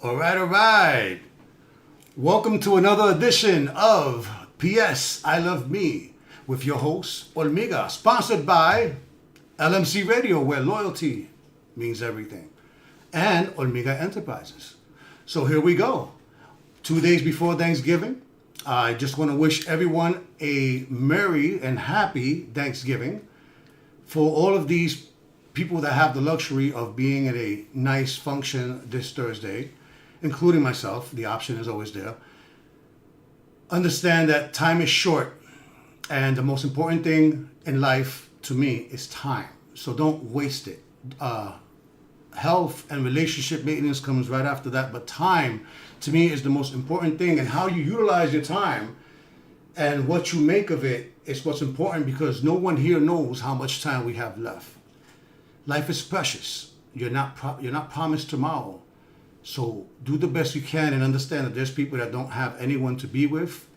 All right, all right. Welcome to another edition of P.S. I Love Me with your host, Olmiga, sponsored by LMC Radio, where loyalty means everything, and Olmiga Enterprises. So here we go. 2 days before Thanksgiving. I just want to wish everyone a merry and happy Thanksgiving for all of these people that have the luxury of being at a nice function this Thursday, including myself. The option is always there. Understand that time is short, and the most important thing in life to me is time. So don't waste it. Health and relationship maintenance comes right after that, but time to me is the most important thing, and how you utilize your time and what you make of it is what's important, because no one here knows how much time we have left. Life is precious. You're not promised tomorrow. So do the best you can and understand that there's people that don't have anyone to be with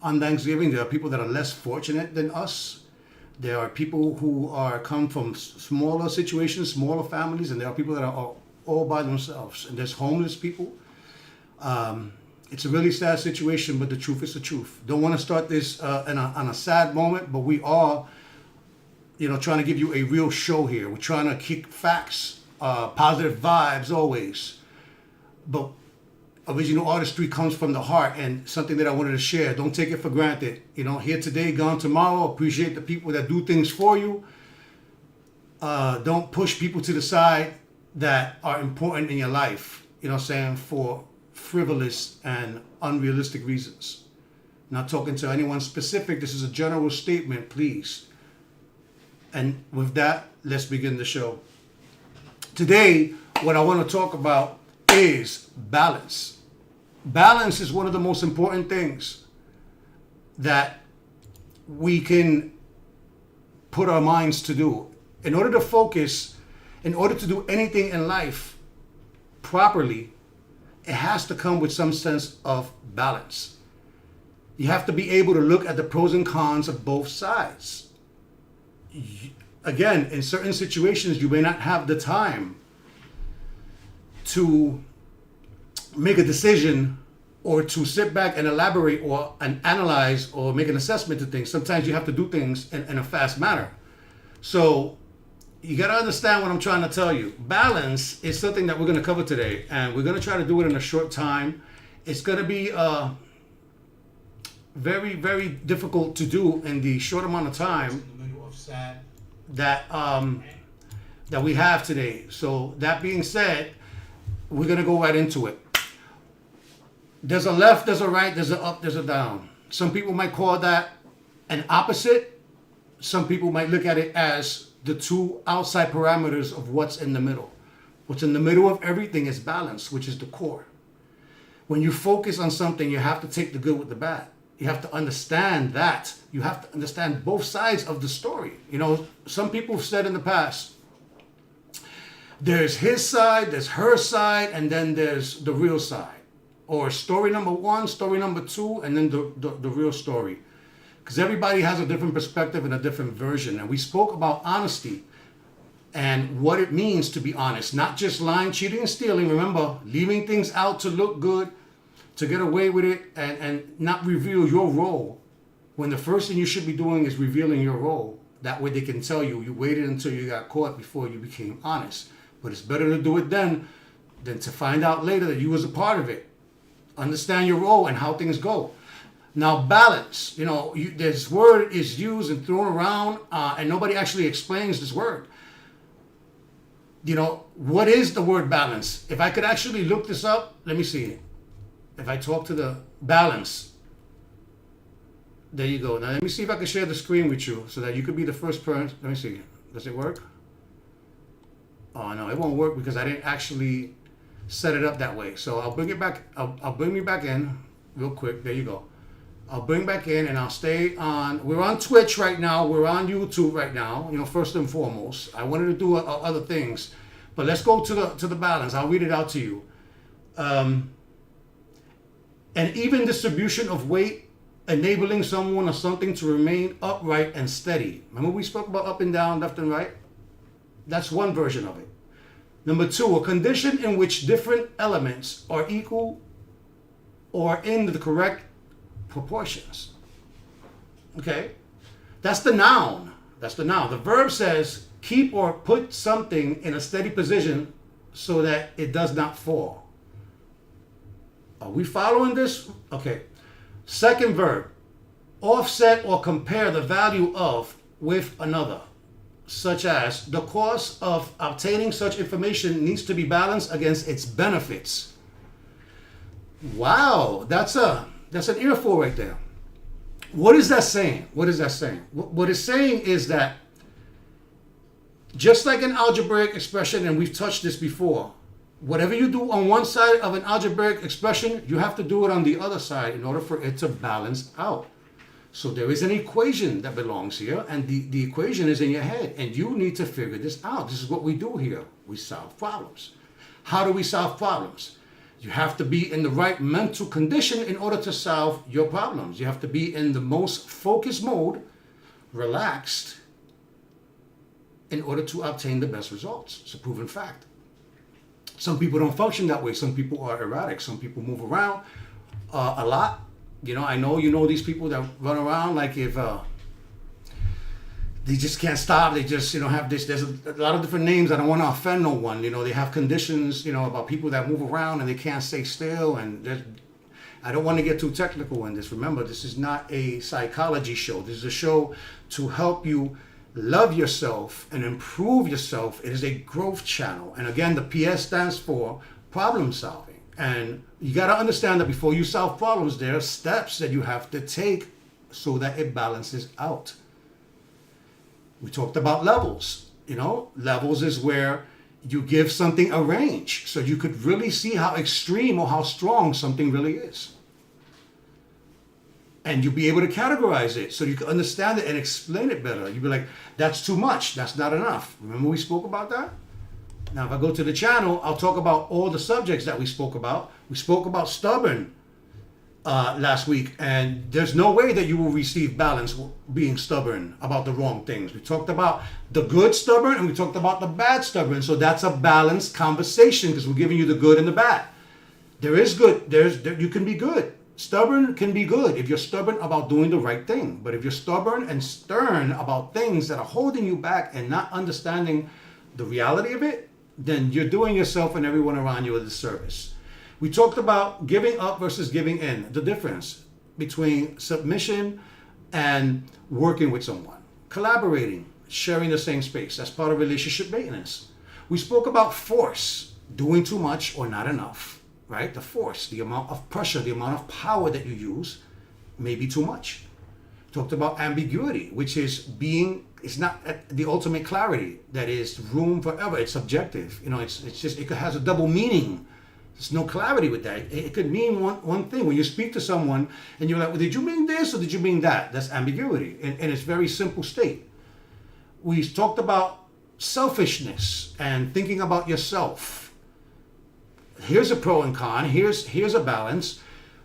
on Thanksgiving. There are people that are less fortunate than us. There are people who come from smaller situations, smaller families, and there are people that are all by themselves. And there's homeless people. It's a really sad situation, but the truth is the truth. Don't want to start this on a sad moment, but we are, trying to give you a real show here. We're trying to kick facts, positive vibes always. But original artistry comes from the heart, and something that I wanted to share. Don't take it for granted. Here today, gone tomorrow. Appreciate the people that do things for you. Don't push people to the side that are important in your life, for frivolous and unrealistic reasons. Not talking to anyone specific. This is a general statement, please. And with that, let's begin the show. Today, what I want to talk about is balance. Balance is one of the most important things that we can put our minds to do. In order to focus, in order to do anything in life properly, it has to come with some sense of balance. You have to be able to look at the pros and cons of both sides. Again, in certain situations, you may not have the time to make a decision or to sit back and elaborate and analyze or make an assessment to things. Sometimes you have to do things in a fast manner. So you got to understand what I'm trying to tell you. Balance is something that we're going to cover today, and we're going to try to do it in a short time. It's going to be very, very difficult to do in the short amount of time that we have today. So that being said, we're going to go right into it. There's a left, there's a right, there's a up, there's a down. Some people might call that an opposite. Some people might look at it as the two outside parameters of what's in the middle. What's in the middle of everything is balance, which is the core. When you focus on something, you have to take the good with the bad. You have to understand that. You have to understand both sides of the story. Some people have said in the past, there's his side, there's her side, and then there's the real side. Or story number one, story number two, and then the real story. Because everybody has a different perspective and a different version. And we spoke about honesty and what it means to be honest. Not just lying, cheating, and stealing. Remember, leaving things out to look good, to get away with it, and not reveal your role. When the first thing you should be doing is revealing your role. That way they can tell you waited until you got caught before you became honest. But it's better to do it then than to find out later that you was a part of it. Understand your role and how things go. Now, balance. This word is used and thrown around, and nobody actually explains this word. What is the word balance? If I could actually look this up, let me see. If I talk to the balance. There you go. Now, let me see if I can share the screen with you so that you could be the first person. Let me see. Does it work? Oh, no, it won't work because I didn't actually set it up that way. So I'll bring it back. I'll bring me back in real quick. There you go. I'll bring back in and I'll stay on. We're on Twitch right now. We're on YouTube right now. First and foremost, I wanted to do other things, but let's go to the balance. I'll read it out to you. An even distribution of weight, enabling someone or something to remain upright and steady. Remember we spoke about up and down, left and right? That's one version of it. Number two, a condition in which different elements are equal or in the correct proportions. Okay? That's the noun. That's the noun. The verb says keep or put something in a steady position so that it does not fall. Are we following this? Okay. Second verb, offset or compare the value of with another, such as the cost of obtaining such information needs to be balanced against its benefits. Wow, that's an earful right there. What is that saying? What is that saying? What it's saying is that just like an algebraic expression, and we've touched this before, whatever you do on one side of an algebraic expression, you have to do it on the other side in order for it to balance out. So there is an equation that belongs here, and the equation is in your head, and you need to figure this out. This is what we do here. We solve problems. How do we solve problems? You have to be in the right mental condition in order to solve your problems. You have to be in the most focused mode, relaxed, in order to obtain the best results. It's a proven fact. Some people don't function that way. Some people are erratic. Some people move around a lot. You know, I know you know these people that run around like if they just can't stop. They just, have this. There's a lot of different names. I don't want to offend no one. They have conditions, about people that move around and they can't stay still. And I don't want to get too technical in this. Remember, this is not a psychology show. This is a show to help you love yourself and improve yourself. It is a growth channel. And again, the PS stands for problem solving. And you got to understand that before you solve problems, there are steps that you have to take so that it balances out. We talked about levels. Levels is where you give something a range so you could really see how extreme or how strong something really is. And you'll be able to categorize it so you can understand it and explain it better. You'll be like, that's too much. That's not enough. Remember we spoke about that? Now, if I go to the channel, I'll talk about all the subjects that we spoke about. We spoke about stubborn last week, and there's no way that you will receive balance being stubborn about the wrong things. We talked about the good stubborn, and we talked about the bad stubborn. So that's a balanced conversation because we're giving you the good and the bad. There is good. You can be good. Stubborn can be good if you're stubborn about doing the right thing. But if you're stubborn and stern about things that are holding you back and not understanding the reality of it, then you're doing yourself and everyone around you a disservice. We talked about giving up versus giving in, the difference between submission and working with someone, collaborating, sharing the same space. That's part of relationship maintenance. We spoke about force, doing too much or not enough, right? The force, the amount of pressure, the amount of power that you use may be too much. Talked about ambiguity, which is it's not the ultimate clarity that is room forever. It's subjective. It's just, it has a double meaning. There's no clarity with that. It could mean one thing. When you speak to someone and you're like, well, did you mean this or did you mean that? That's ambiguity. And it's very simple state. We talked about selfishness and thinking about yourself. Here's a pro and con. Here's a balance.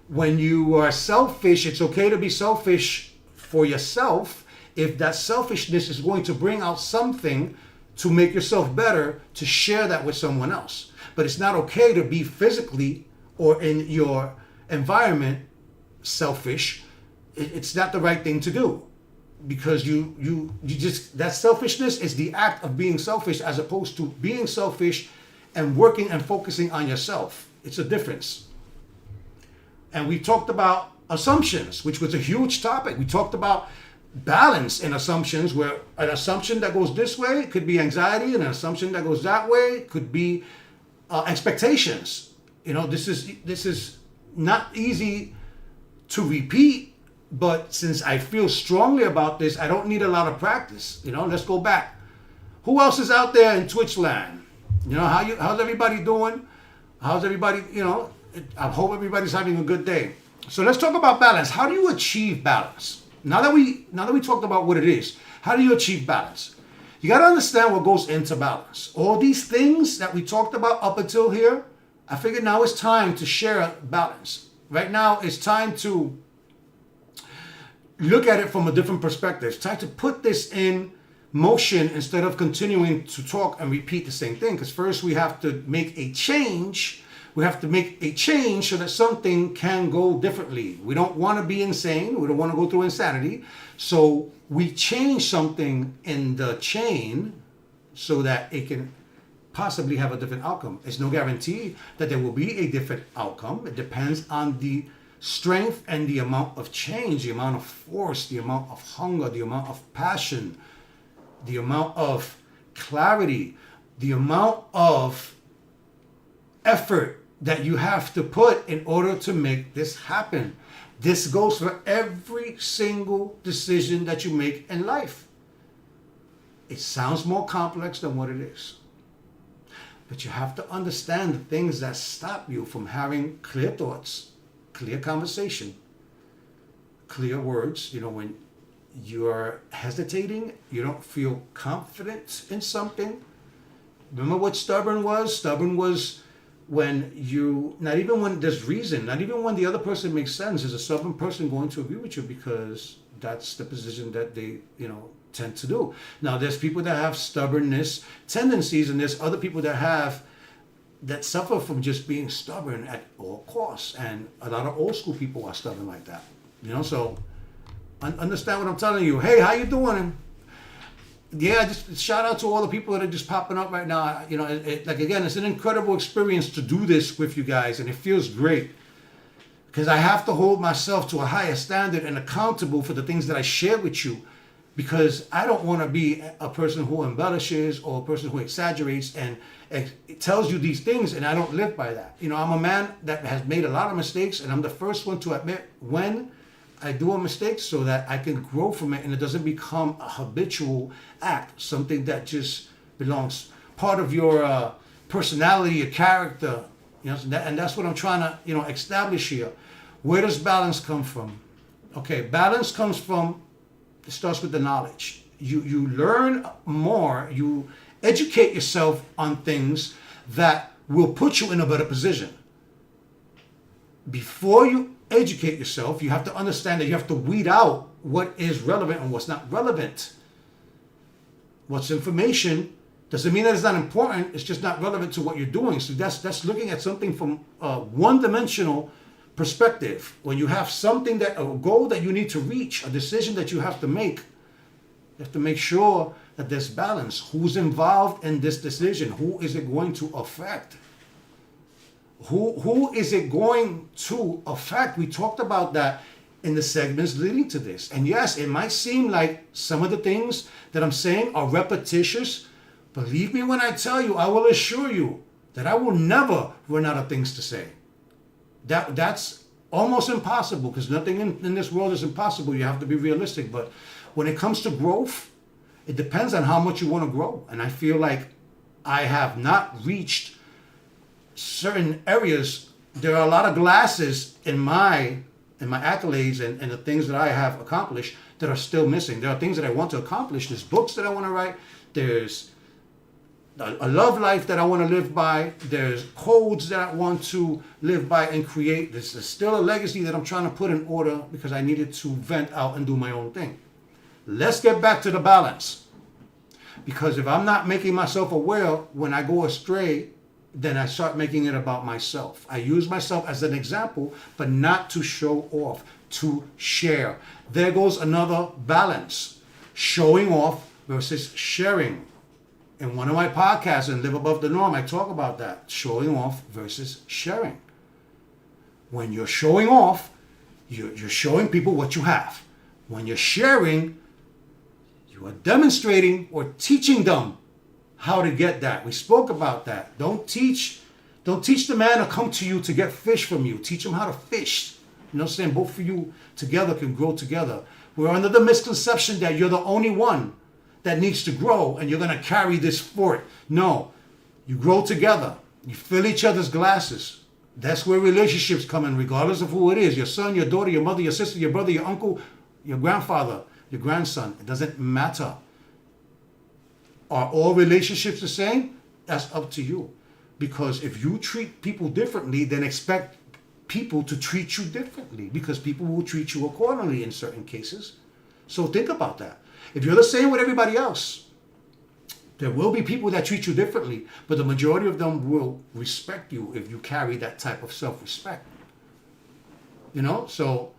When you are selfish, it's okay to be selfish for yourself if that selfishness is going to bring out something to make yourself better, to share that with someone else. But it's not okay to be physically or in your environment selfish. It's not the right thing to do because you just, that selfishness is the act of being selfish as opposed to being selfish and working and focusing on yourself. It's a difference. And we talked about assumptions, which was a huge topic. We talked about balance in assumptions, where an assumption that goes this way could be anxiety, and an assumption that goes that way could be expectations. This is not easy to repeat, but since I feel strongly about this, I don't need a lot of practice. Let's go back. Who else is out there in Twitch land? How's everybody doing? How's everybody? I hope everybody's having a good day. So let's talk about balance. How do you achieve balance? Now that we talked about what it is, how do you achieve balance? You got to understand what goes into balance. All these things that we talked about up until here, I figured now it's time to share balance. Right now it's time to look at it from a different perspective. It's time to put this in motion instead of continuing to talk and repeat the same thing. Because first we have to make a change. We have to make a change so that something can go differently. We don't want to be insane. We don't want to go through insanity. So we change something in the chain so that it can possibly have a different outcome. It's no guarantee that there will be a different outcome. It depends on the strength and the amount of change, the amount of force, the amount of hunger, the amount of passion, the amount of clarity, the amount of effort that you have to put in order to make this happen. This goes for every single decision that you make in life. It sounds more complex than what it is. But you have to understand the things that stop you from having clear thoughts, clear conversation, clear words. You know, when you are hesitating, you don't feel confident in something. Remember what stubborn was? Stubborn was when you, not even when there's reason, not even when the other person makes sense, is a stubborn person going to agree with you because that's the position that they, tend to do. Now, there's people that have stubbornness tendencies, and there's other people that suffer from just being stubborn at all costs. And a lot of old school people are stubborn like that. So understand what I'm telling you. Hey, how you doing? Yeah, just shout out to all the people that are just popping up right now. Again, it's an incredible experience to do this with you guys, and it feels great because I have to hold myself to a higher standard and accountable for the things that I share with you, because I don't want to be a person who embellishes or a person who exaggerates and it tells you these things, and I don't live by that. I'm a man that has made a lot of mistakes, and I'm the first one to admit when I do a mistake so that I can grow from it and it doesn't become a habitual act, something that just belongs, part of your personality, your character, and that's what I'm trying to, establish here. Where does balance come from? Okay, balance comes from, it starts with the knowledge. You learn more, you educate yourself on things that will put you in a better position. Before you educate yourself, you have to understand that you have to weed out what is relevant and what's not relevant. What's information doesn't mean that it's not important, it's just not relevant to what you're doing. So that's looking at something from a one-dimensional perspective. When you have something a goal that you need to reach, a decision that you have to make, you have to make sure that there's balance. Who's involved in this decision? Who is it going to affect? Who is it going to affect? We talked about that in the segments leading to this. And yes, it might seem like some of the things that I'm saying are repetitious. Believe me when I tell you, I will assure you that I will never run out of things to say. That's almost impossible, because nothing in this world is impossible. You have to be realistic. But when it comes to growth, it depends on how much you want to grow. And I feel like I have not reached certain areas. There are a lot of glasses in my accolades and the things that I have accomplished that are still missing. There are things that I want to accomplish. There's books that I want to write. There's a love life that I want to live by. There's codes that I want to live by and create. There's still a legacy that I'm trying to put in order because I needed to vent out and do my own thing. Let's get back to the balance. Because if I'm not making myself aware when I go astray, then I start making it about myself. I use myself as an example, but not to show off, to share. There goes another balance. Showing off versus sharing. In one of my podcasts, in Live Above the Norm, I talk about that. Showing off versus sharing. When you're showing off, you're showing people what you have. When you're sharing, you are demonstrating or teaching them how to get that. We spoke about that. Don't teach the man to come to you to get fish from you. Teach him how to fish. You know what I'm saying? Both of you together can grow together. We're under the misconception that you're the only one that needs to grow and you're going to carry this fort. No, you grow together. You fill each other's glasses. That's where relationships come in, regardless of who it is. Your son, your daughter, your mother, your sister, your brother, your uncle, your grandfather, your grandson. It doesn't matter. Are all relationships the same? That's up to you. Because if you treat people differently, then expect people to treat you differently, because people will treat you accordingly in certain cases. So think about that. If you're the same with everybody else, there will be people that treat you differently, but the majority of them will respect you if you carry that type of self-respect. You know, so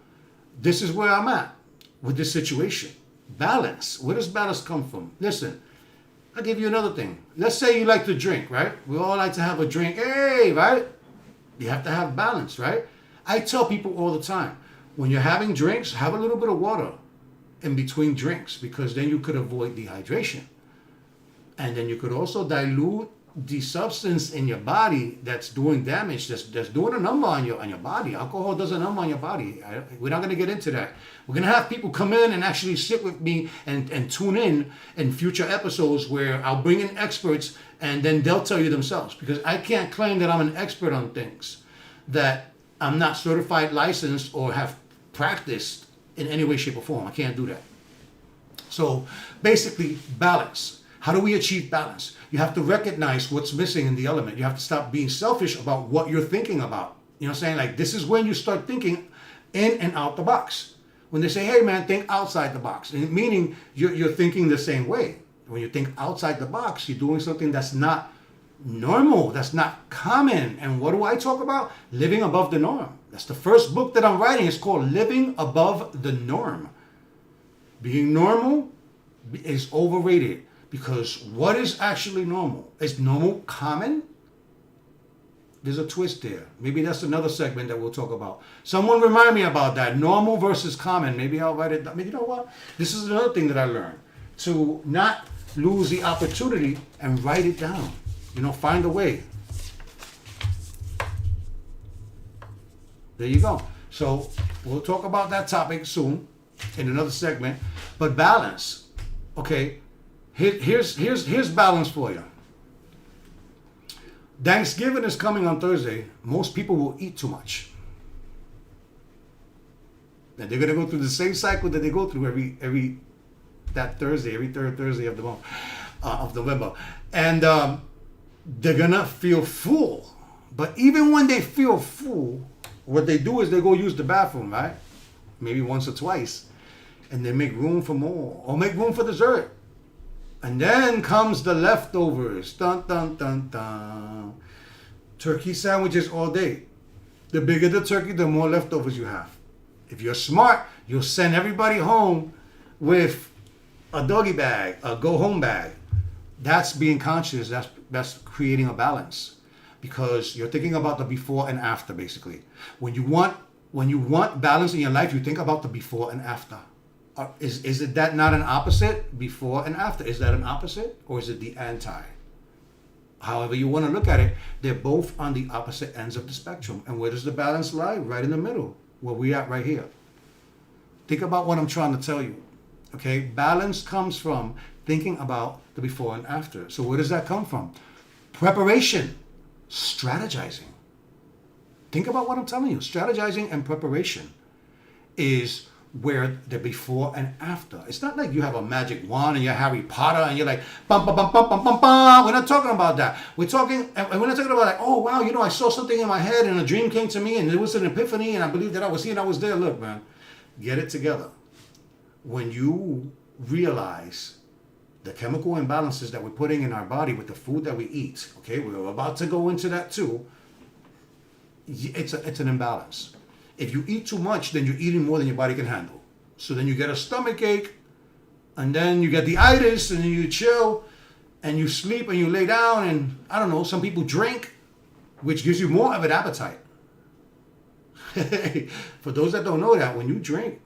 this is where I'm at with this situation. Balance. Where does balance come from? Listen, I'll give you another thing. Let's say you like to drink, right? We all like to have a drink. Hey, right? You have to have balance, right? I tell people all the time, when you're having drinks, have a little bit of water in between drinks, because then you could avoid dehydration. And then you could also dilute the substance in your body that's doing damage, that's doing a number on your body. Alcohol does a number on your body. We're not going to get into that. We're going to have people come in and actually sit with me and tune in future episodes where I'll bring in experts and then they'll tell you themselves, because I can't claim that I'm an expert on things that I'm not certified, licensed, or have practiced in any way, shape, or form. I can't do that. So basically, balance. How do we achieve balance? You have to recognize what's missing in the element. You have to stop being selfish about what you're thinking about. You know what I'm saying? Like, this is when you start thinking in and out the box. When they say, hey man, think outside the box, and meaning you're thinking the same way. When you think outside the box, you're doing something that's not normal, that's not common. And what do I talk about? Living above the norm. That's the first book that I'm writing. It's called Living Above the Norm. Being normal is overrated, because what is actually normal? Is normal common? There's a twist there. Maybe that's another segment that we'll talk about. Someone remind me about that. Normal versus common. Maybe I'll write it down. You know what? This is another thing that I learned. To not lose the opportunity and write it down. You know, find a way. There you go. So we'll talk about that topic soon in another segment. But balance. Okay. Here's balance for you. Thanksgiving is coming on Thursday. Most people will eat too much. And they're gonna go through the same cycle that they go through every third Thursday of the month of November, and they're gonna feel full. But even when they feel full, what they do is they go use the bathroom, right? Maybe once or twice, and they make room for more, or make room for dessert. And then comes the leftovers. Dun, dun, dun, dun. Turkey sandwiches all day. The bigger the turkey, the more leftovers you have. If you're smart, you'll send everybody home with a doggy bag, a go-home bag. That's being conscious. That's creating a balance, because you're thinking about the before and after, basically. When you want balance in your life, you think about the before and after. Is it that not an opposite? Before and after. Is that an opposite, or is it the anti? However you want to look at it, they're both on the opposite ends of the spectrum. And where does the balance lie? Right in the middle, where we at right here. Think about what I'm trying to tell you. Okay, balance comes from thinking about the before and after. So where does that come from? Preparation, strategizing. Think about what I'm telling you. Strategizing and preparation is where the before and after. It's not like you have a magic wand and you're Harry Potter and you're like, bum, bum, bum, bum, bum, bum, bum. We're not talking about that. We're talking, and we're not talking about like, oh, wow, you know, I saw something in my head and a dream came to me and it was an epiphany and I believed that I was here and I was there. Look, man, get it together. When you realize the chemical imbalances that we're putting in our body with the food that we eat, okay, we're about to go into that too. It's an imbalance. If you eat too much, then you're eating more than your body can handle. So then you get a stomach ache, and then you get the itis, and then you chill, and you sleep, and you lay down, and I don't know, some people drink, which gives you more of an appetite. For those that don't know that, when you drink,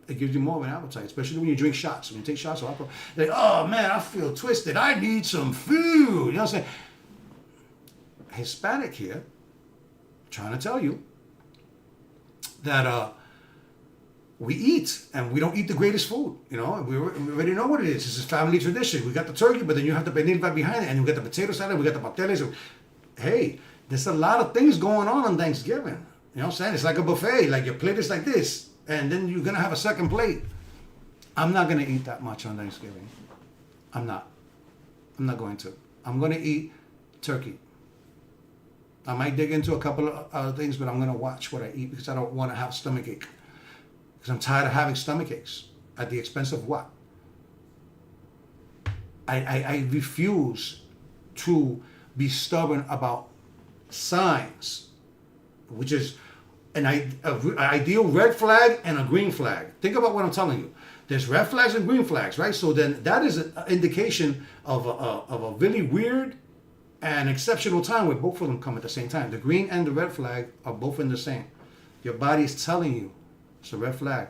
it gives you more of an appetite, especially when you drink shots. When you take shots of alcohol, they're like, oh man, I feel twisted. I need some food. You know what I'm saying? Hispanic here, trying to tell you that we eat, and we don't eat the greatest food. You know, we already know what it is. It's a family tradition. We got the turkey, but then you have the pernil behind it, and we got the potato salad, we got the pasteles. Hey, there's a lot of things going on Thanksgiving. You know what I'm saying? It's like a buffet. Like your plate is like this, and then you're gonna have a second plate. I'm not gonna eat that much on Thanksgiving. I'm not going to. I'm gonna eat turkey. I might dig into a couple of other things, but I'm going to watch what I eat, because I don't want to have stomach ache. Because I'm tired of having stomach aches. At the expense of what? I refuse to be stubborn about signs, which is an ideal red flag and a green flag. Think about what I'm telling you. There's red flags and green flags, right? So then that is an indication of a really weird and exceptional time where both of them come at the same time. The green and the red flag are both in the same. Your body is telling you it's a red flag.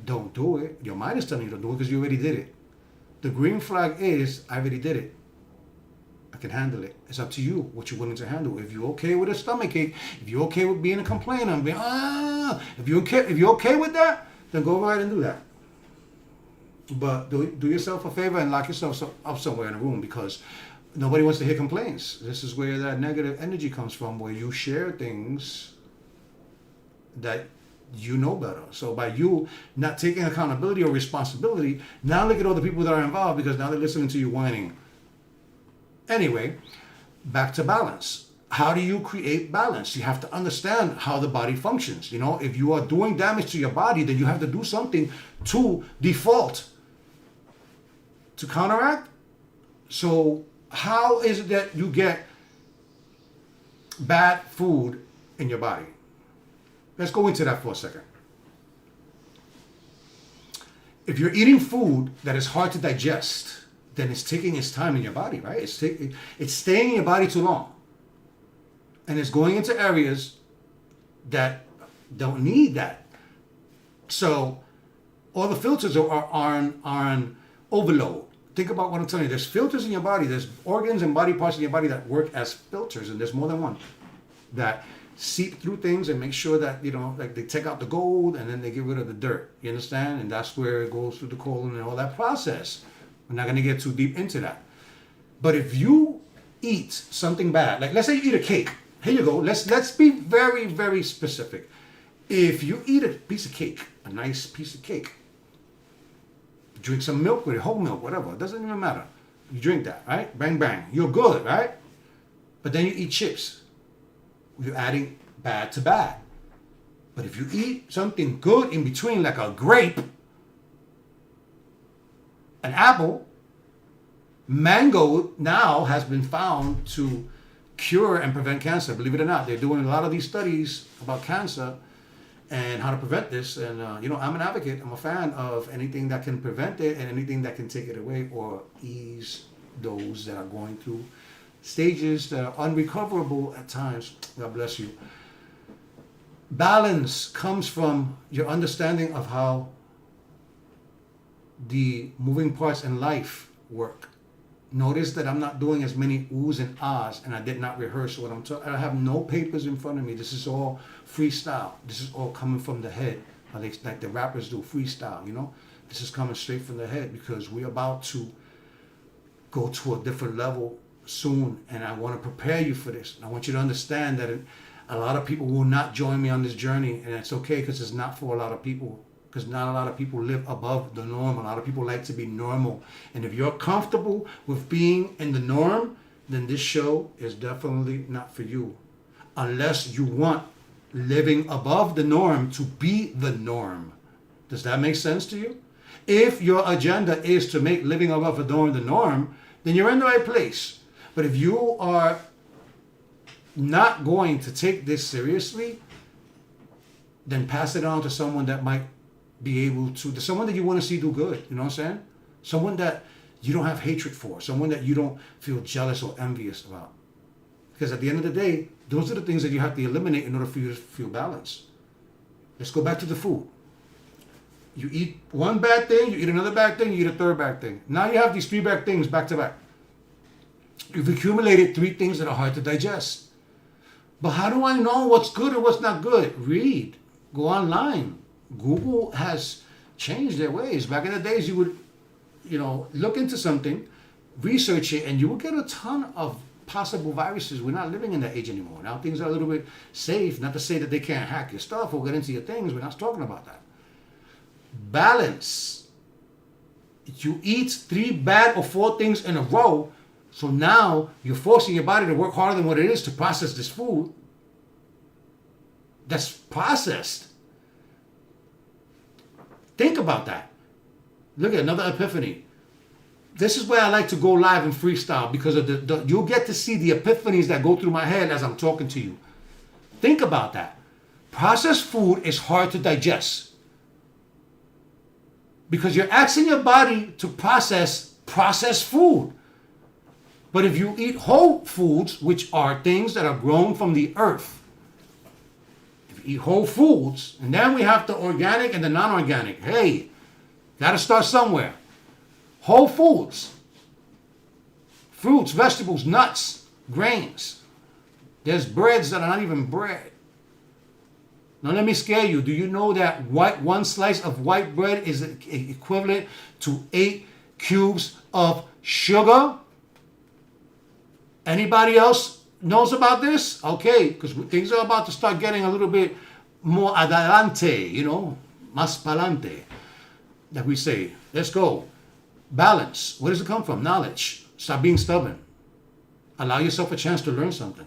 Don't do it. Your mind is telling you to do it because you already did it. The green flag is, I already did it. I can handle it. It's up to you what you're willing to handle. If you're okay with a stomach ache, if you're okay with being a complainer, if you're okay with that, then go right and do that. But do yourself a favor and lock yourself up somewhere in a room, because nobody wants to hear complaints. This is where that negative energy comes from, where you share things that you know better. So by you not taking accountability or responsibility, now look at all the people that are involved, because now they're listening to you whining. Anyway, back to balance. How do you create balance? You have to understand how the body functions. You know, if you are doing damage to your body, then you have to do something to default, to counteract. So how is it that you get bad food in your body? Let's go into that for a second. If you're eating food that is hard to digest, then it's taking its time in your body, right? It's staying in your body too long. And it's going into areas that don't need that. So all the filters are on overload. Think about what I'm telling you. There's filters in your body. There's organs and body parts in your body that work as filters, and there's more than one that seep through things and make sure that, you know, like they take out the gold and then they get rid of the dirt. You understand? And that's where it goes through the colon and all that process. We're not going to get too deep into that. But if you eat something bad, like let's say you eat a cake. Here you go. Let's be very, very specific. If you eat a piece of cake, a nice piece of cake, drink some milk with it, whole milk, whatever. It doesn't even matter. You drink that, right? Bang, bang. You're good, right? But then you eat chips. You're adding bad to bad. But if you eat something good in between, like a grape, an apple, mango now has been found to cure and prevent cancer. Believe it or not, they're doing a lot of these studies about cancer and how to prevent this. And, you know, I'm an advocate. I'm a fan of anything that can prevent it and anything that can take it away or ease those that are going through stages that are unrecoverable at times. God bless you. Balance comes from your understanding of how the moving parts in life work. Notice that I'm not doing as many oohs and ahs, and I did not rehearse what I'm talking. I have no papers in front of me. This is all freestyle. This is all coming from the head, like the rappers do, freestyle, you know? This is coming straight from the head, because we're about to go to a different level soon, and I want to prepare you for this. I want you to understand that a lot of people will not join me on this journey, and it's okay, because it's not for a lot of people. Because not a lot of people live above the norm. A lot of people like to be normal. And if you're comfortable with being in the norm, then this show is definitely not for you. Unless you want living above the norm to be the norm. Does that make sense to you? If your agenda is to make living above the norm, then you're in the right place. But if you are not going to take this seriously, then pass it on to someone that might be able to, someone that you want to see do good, you know what I'm saying? Someone that you don't have hatred for, someone that you don't feel jealous or envious about. Because at the end of the day, those are the things that you have to eliminate in order for you to feel balanced. Let's go back to the food. You eat one bad thing, you eat another bad thing, you eat a third bad thing. Now you have these three bad things back to back. You've accumulated three things that are hard to digest. But how do I know what's good or what's not good? Read. Go online. Google has changed their ways. Back in the days, you would, you know, look into something, research it, and you will get a ton of possible viruses. We're not living in that age anymore. Now things are a little bit safe. Not to say that they can't hack your stuff or get into your things. We're not talking about that. Balance. You eat 3 bad or 4 things in a row, so now you're forcing your body to work harder than what it is to process this food that's processed. Think about that. Look at another epiphany. this is where I like to go live and freestyle, because of you'll get to see the epiphanies that go through my head as I'm talking to you. Think about that. Processed food is hard to digest because you're asking your body to process processed food. But if you eat whole foods, which are things that are grown from the earth, if you eat whole foods, and then we have the organic and the non-organic. Hey, gotta start somewhere. Whole foods, fruits, vegetables, nuts, grains. There's breads that are not even bread. Now let me scare you. Do you know that one slice of white bread is equivalent to 8 cubes of sugar? Anybody else knows about this? Okay, because things are about to start getting a little bit more adelante, más pa'lante, that we say. Let's go. Balance. Where does it come from? Knowledge. Stop being stubborn. Allow yourself a chance to learn something.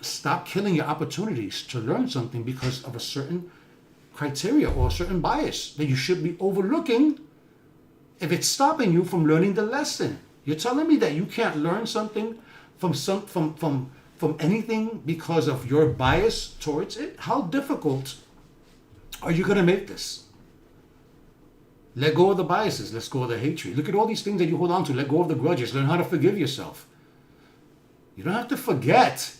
Stop killing your opportunities to learn something because of a certain criteria or a certain bias that you should be overlooking if it's stopping you from learning the lesson. You're telling me that you can't learn something from anything because of your bias towards it? How difficult are you going to make this? Let go of the biases. Let go of the hatred. Look at all these things that you hold on to. Let go of the grudges. Learn how to forgive yourself. You don't have to forget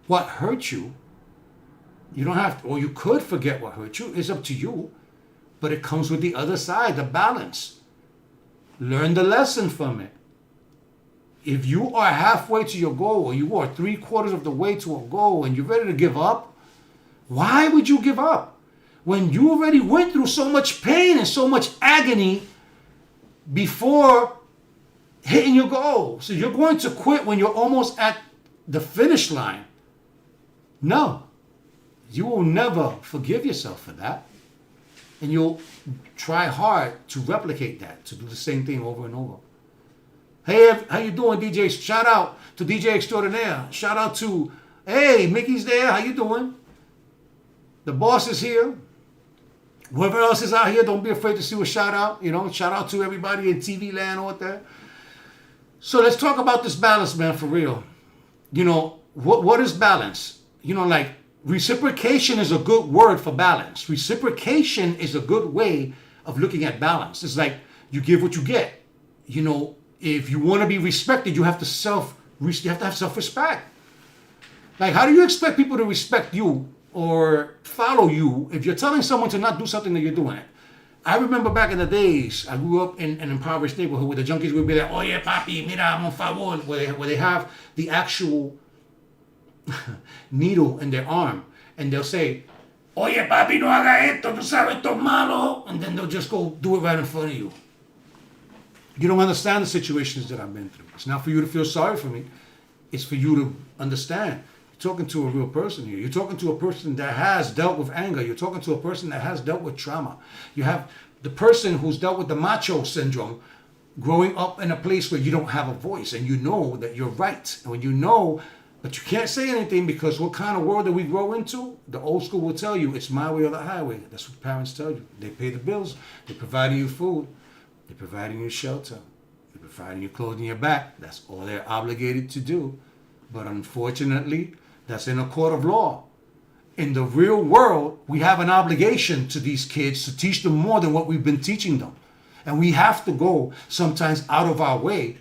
what hurt you. You don't have to, or you could forget what hurt you. It's up to you. But it comes with the other side, the balance. Learn the lesson from it. If you are halfway to your goal, or you are 3/4 of the way to a goal, and you're ready to give up, why would you give up? When you already went through so much pain and so much agony before hitting your goal. So you're going to quit when you're almost at the finish line. No, you will never forgive yourself for that. And you'll try hard to replicate that, to do the same thing over and over. Hey, how you doing, DJ? Shout out to DJ Extraordinaire. Shout out to, hey, Mickey's there. How you doing? The boss is here. Whoever else is out here, don't be afraid to see a shout out. Shout out to everybody in TV land out there. So let's talk about this balance, man, for real. What is balance? Like reciprocation is a good word for balance. Reciprocation is a good way of looking at balance. It's like you give what you get. If you want to be respected, you have to have self-respect. Like, how do you expect people to respect you or follow you if you're telling someone to not do something that you're doing? I remember back in the days, I grew up in an impoverished neighborhood where the junkies would be like, oye papi, mira, mon favor, where they have the actual needle in their arm, and they'll say, oye papi, no haga esto, tú sabes, esto es malo, and then they'll just go do it right in front of you. You don't understand the situations that I've been through. It's not for you to feel sorry for me. It's for you to understand. You're talking to a real person here. You're talking to a person that has dealt with anger. You're talking to a person that has dealt with trauma. You have the person who's dealt with the macho syndrome, growing up in a place where you don't have a voice and you know that you're right. And when you know, but you can't say anything because what kind of world that we grow into? The old school will tell you it's my way or the highway. That's what parents tell you. They pay the bills. They're providing you food. They're providing you shelter. They're providing you clothing your back. That's all they're obligated to do. But unfortunately, that's in a court of law. In the real world, we have an obligation to these kids to teach them more than what we've been teaching them. And we have to go sometimes out of our way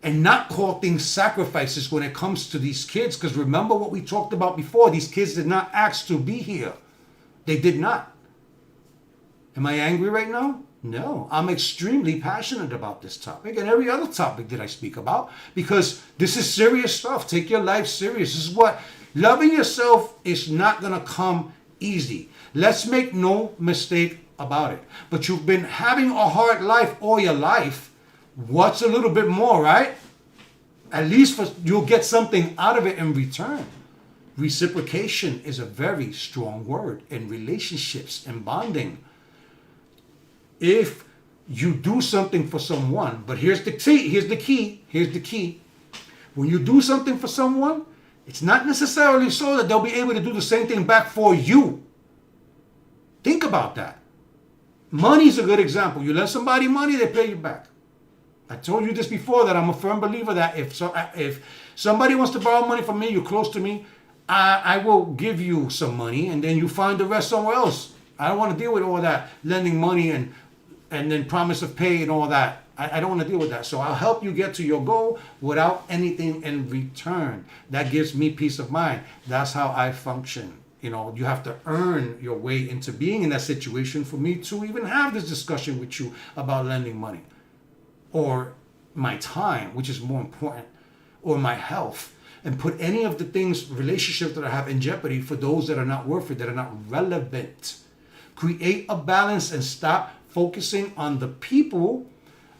and not call things sacrifices when it comes to these kids. Because remember what we talked about before. These kids did not ask to be here. They did not. Am I angry right now? No, I'm extremely passionate about this topic and every other topic that I speak about because this is serious stuff. Take your life serious. This is what loving yourself is not going to come easy. Let's make no mistake about it. But you've been having a hard life all your life. What's a little bit more, right? At least you'll get something out of it in return. Reciprocation is a very strong word in relationships and bonding. If you do something for someone, but here's the key. When you do something for someone, it's not necessarily so that they'll be able to do the same thing back for you. Think about that. Money is a good example. You lend somebody money, they pay you back. I told you this before, that I'm a firm believer that if somebody wants to borrow money from me, you're close to me, I will give you some money and then you find the rest somewhere else. I don't want to deal with all that lending money and then promise of pay and all that. I don't want to deal with that. So I'll help you get to your goal without anything in return. That gives me peace of mind. That's how I function. You know, you have to earn your way into being in that situation for me to even have this discussion with you about lending money, or my time, which is more important, or my health, and put any of the things, relationships that I have in jeopardy for those that are not worth it, that are not relevant. Create a balance and stop focusing on the people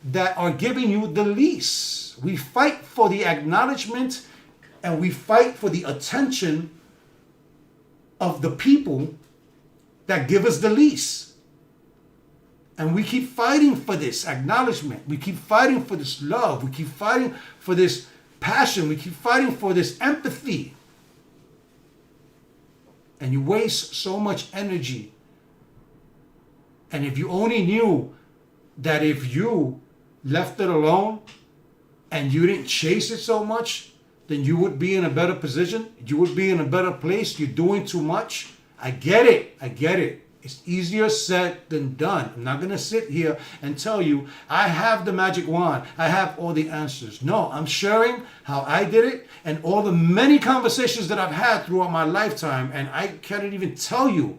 that are giving you the least. We fight for the acknowledgement and we fight for the attention of the people that give us the least. And we keep fighting for this acknowledgement. We keep fighting for this love. We keep fighting for this passion. We keep fighting for this empathy. And you waste so much energy. And if you only knew that if you left it alone and you didn't chase it so much, then you would be in a better position. You would be in a better place. You're doing too much. I get it. I get it. It's easier said than done. I'm not going to sit here and tell you I have the magic wand. I have all the answers. No, I'm sharing how I did it and all the many conversations that I've had throughout my lifetime. And I can't even tell you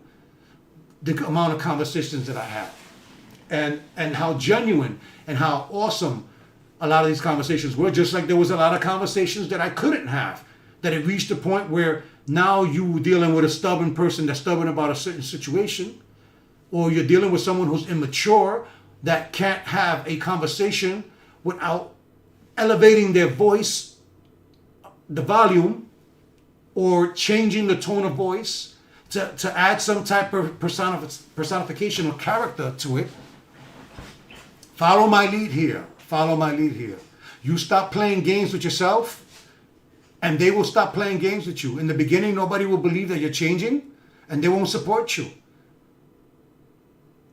the amount of conversations that I had and how genuine and how awesome a lot of these conversations were. Just like there was a lot of conversations that I couldn't have, that it reached a point where now you dealing with a stubborn person that's stubborn about a certain situation, or you're dealing with someone who's immature that can't have a conversation without elevating their voice, the volume, or changing the tone of voice to add some type of personification or character to it. Follow my lead here. Follow my lead here. You stop playing games with yourself, and they will stop playing games with you. In the beginning, nobody will believe that you're changing, and they won't support you.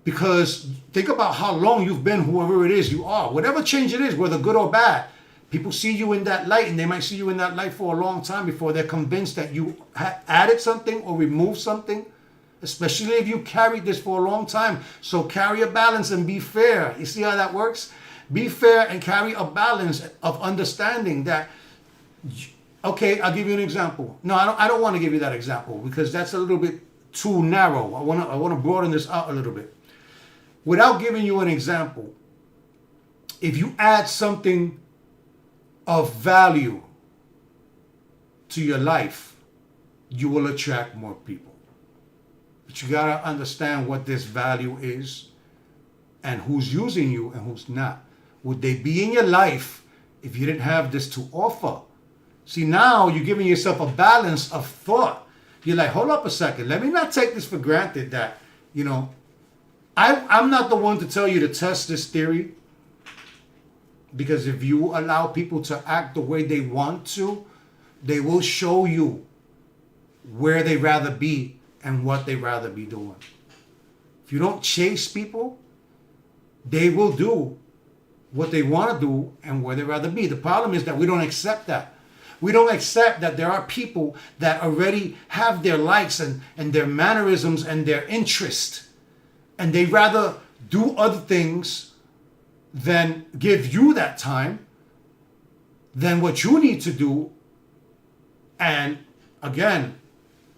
Because think about how long you've been whoever it is you are. Whatever change it is, whether good or bad, people see you in that light, and they might see you in that light for a long time before they're convinced that you added something or removed something, especially if you carried this for a long time. So carry a balance and be fair. You see how that works? Be fair and carry a balance of understanding that, okay, I'll give you an example. No, I don't want to give you that example because that's a little bit too narrow. I want to broaden this out a little bit. Without giving you an example, if you add something of value to your life, you will attract more people. But you got to understand what this value is and who's using you and who's not. Would they be in your life if you didn't have this to offer? See, now you're giving yourself a balance of thought. You're like, hold up a second. Let me not take this for granted that, you know, I'm not the one to tell you to test this theory. Because if you allow people to act the way they want to, they will show you where they rather be and what they rather be doing. If you don't chase people, they will do what they want to do and where they rather be. The problem is that we don't accept that. We don't accept that there are people that already have their likes and their mannerisms and their interest. And they rather do other things than give you that time than what you need to do. And again,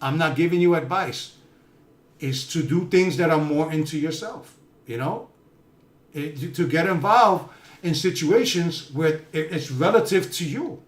I'm not giving you advice. It's to do things that are more into yourself, you know? To get involved in situations where it's relative to you.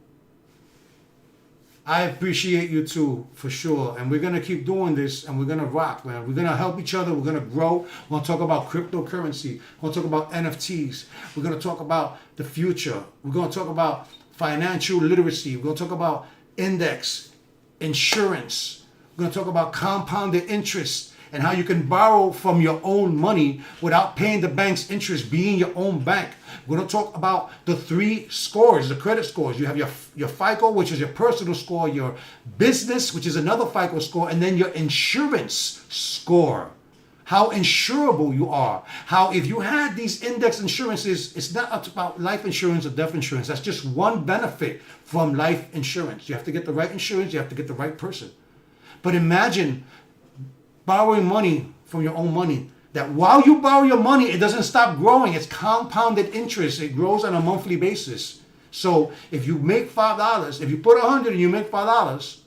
I appreciate you too, for sure. And we're going to keep doing this and we're going to rock, man. We're going to help each other. We're going to grow. We're going to talk about cryptocurrency. We're going to talk about NFTs. We're going to talk about the future. We're going to talk about financial literacy. We're going to talk about index, insurance. We're going to talk about compounded interest and how you can borrow from your own money without paying the bank's interest, being your own bank. We're going to talk about the 3 scores, the credit scores. You have your FICO, which is your personal score, your business, which is another FICO score, and then your insurance score. how insurable you are, how if you had these index insurances, it's not about life insurance or death insurance. That's just one benefit from life insurance. You have to get the right insurance, you have to get the right person. But imagine borrowing money from your own money, that while you borrow your money, it doesn't stop growing. It's compounded interest. It grows on a monthly basis. So if you make $5, if you put 100 and you make $5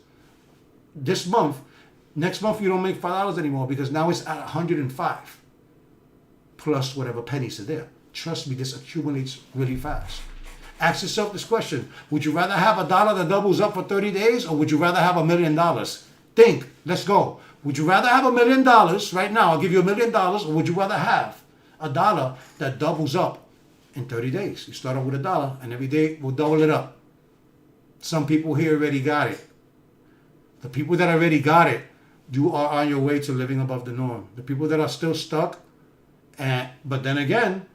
this month, next month you don't make $5 anymore because now it's at 105 plus whatever pennies are there. Trust me, this accumulates really fast. Ask yourself this question: would you rather have $1 that doubles up for 30 days, or would you rather have $1 million? Think. Let's go. Would you rather have $1 million right now? I'll give you $1 million, or would you rather have $1 that doubles up in 30 days? You start out with $1, and every day we'll double it up. Some people here already got it. The people that already got it, you are on your way to living above the norm. The people that are still stuck, but then again,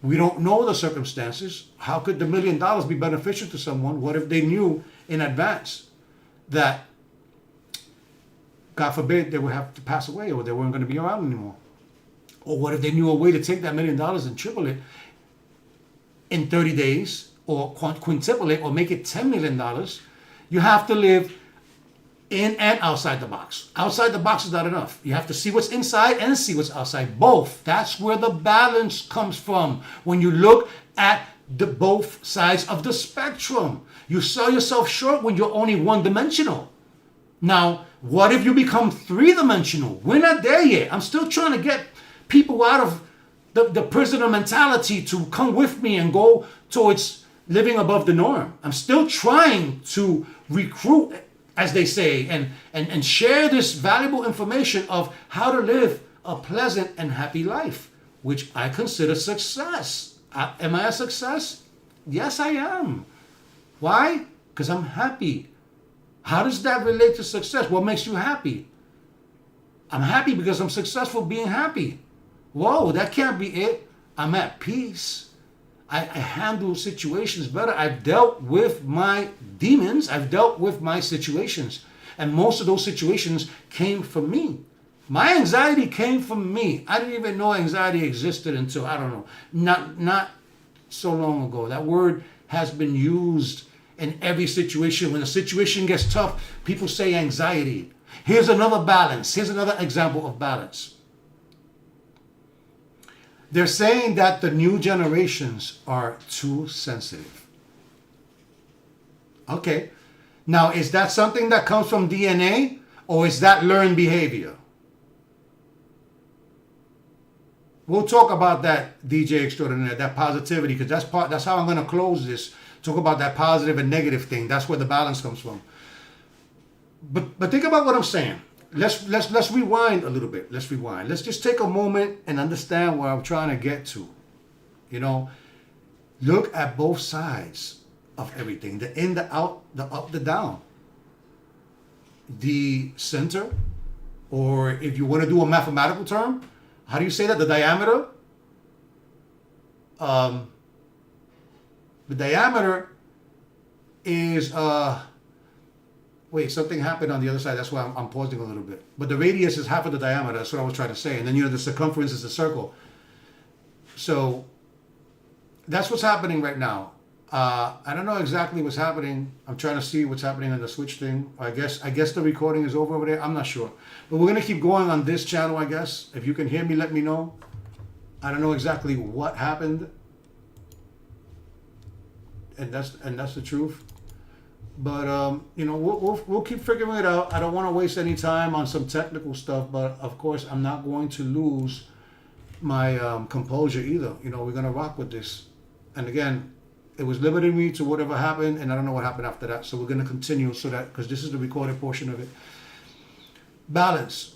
we don't know the circumstances. How could the $1 million be beneficial to someone? What if they knew in advance that, God forbid, they would have to pass away, or they weren't going to be around anymore? Or what if they knew a way to take that $1 million and triple it in 30 days, or quintuple it, or make it $10 million? You have to live in and outside the box. Outside the box is not enough. You have to see what's inside and see what's outside. Both. That's where the balance comes from. When you look at the both sides of the spectrum, you sell yourself short when you're only one-dimensional. Now, what if you become three-dimensional? We're not there yet. I'm still trying to get people out of the prisoner mentality to come with me and go towards living above the norm. I'm still trying to recruit, as they say, and share this valuable information of how to live a pleasant and happy life, which I consider success. Am I a success? Yes, I am. Why? Because I'm happy. How does that relate to success? What makes you happy? I'm happy because I'm successful being happy. Whoa, that can't be it. I'm at peace. I handle situations better. I've dealt with my demons. I've dealt with my situations. And most of those situations came from me. My anxiety came from me. I didn't even know anxiety existed until, I don't know, not so long ago. That word has been used in every situation. When a situation gets tough, people say anxiety. Here's another balance. Here's another example of balance. They're saying that the new generations are too sensitive. Okay. Now, is that something that comes from DNA, or is that learned behavior? We'll talk about that, DJ Extraordinaire, that positivity, because that's how I'm going to close this. Talk about that positive and negative thing. That's where the balance comes from. But think about what I'm saying. Let's rewind a little bit. Let's rewind. Let's just take a moment and understand where I'm trying to get to. You know, look at both sides of everything. The in, the out, the up, the down. The center, or if you want to do a mathematical term, how do you say that? The diameter? The diameter is wait, something happened on the other side. That's why I'm pausing a little bit. But the radius is half of the diameter. That's what I was trying to say. And then, the circumference is the circle. So that's what's happening right now. I don't know exactly what's happening. I'm trying to see what's happening on the switch thing. I guess the recording is over there. I'm not sure. But we're going to keep going on this channel, I guess. If you can hear me, let me know. I don't know exactly what happened. And that's the truth. But we'll keep figuring it out. I don't want to waste any time on some technical stuff, but of course I'm not going to lose my composure either. We're gonna rock with this. And again, it was limiting me to whatever happened, and I don't know what happened after that. So we're gonna continue because this is the recorded portion of it. Balance.